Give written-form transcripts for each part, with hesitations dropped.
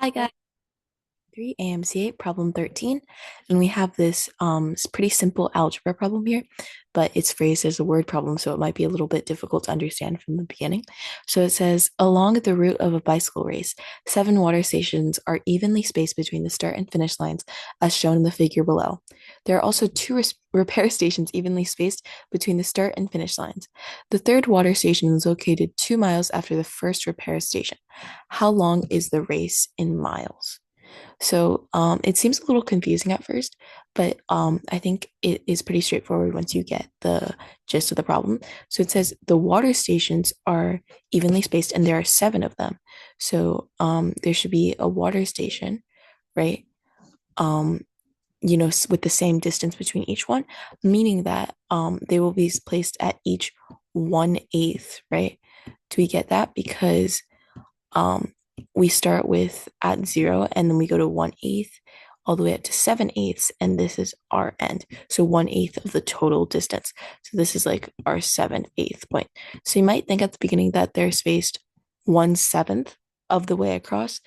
Hi guys, 3 AMC 8 problem 13, and we have this pretty simple algebra problem here, but it's phrased as a word problem, so it might be a little bit difficult to understand from the beginning. So it says, along the route of a bicycle race, 7 water stations are evenly spaced between the start and finish lines, as shown in the figure below. There are also 2 repair stations evenly spaced between the start and finish lines. The third water station is located 2 miles after the first repair station. How long is the race in miles? So it seems a little confusing at first, but I think it is pretty straightforward once you get the gist of the problem. So it says the water stations are evenly spaced and there are 7 of them. So there should be a water station, right? Um, with the same distance between each one, meaning that they will be placed at each 1/8, right? Do we get that? Because um, we start with at 0 and then we go to 1/8 all the way up to 7/8, and this is our end. So 1/8 of the total distance. So this is like our 7/8 point. So you might think at the beginning that they're spaced 1/7 of the way across,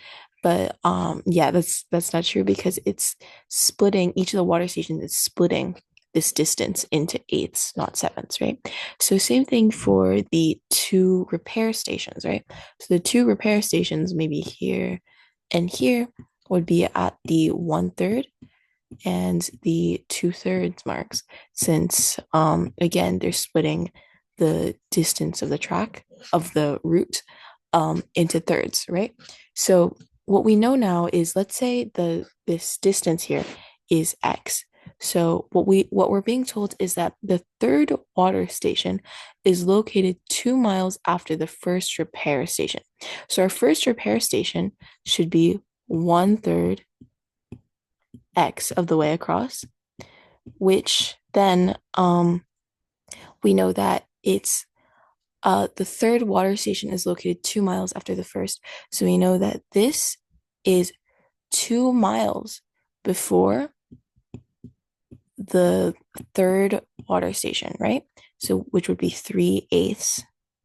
but yeah, that's not true because it's splitting each of the water stations is splitting this distance into eighths, not sevenths, right? So same thing for the 2 repair stations, right? So the 2 repair stations, maybe here and here, would be at the 1/3 and the 2/3 marks, since again they're splitting the distance of the track of the route into thirds, right? So what we know now is, let's say this distance here is x. So what we're being told is that the third water station is located 2 miles after the first repair station. So our first repair station should be 1/3 x of the way across, which then we know that it's the third water station is located 2 miles after the first. So we know that this is 2 miles before the third water station, right? So which would be 3/8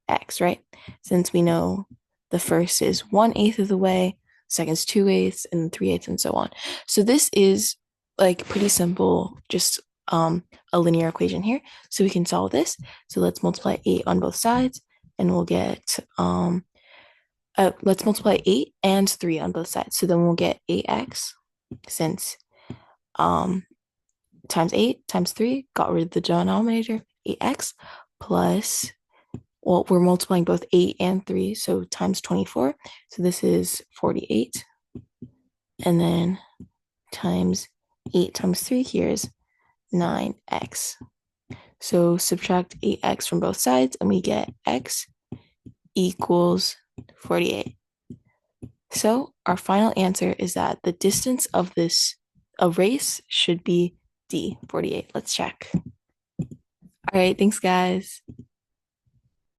x, right? Since we know the first is 1/8 of the way, second is 2/8, and 3/8, and so on. So this is like pretty simple, just a linear equation here. So we can solve this. So let's multiply 8 on both sides, and we'll get let's multiply 8 and 3 on both sides. So then we'll get 8x, since um times 8 times 3 got rid of the denominator, 8x plus, well, we're multiplying both 8 and 3, so times 24. So this is 48. And then times 8 times 3 here is 9x. So subtract 8x from both sides, and we get x equals 48. So our final answer is that the distance of a race should be D, 48. Let's check. All right, thanks, guys.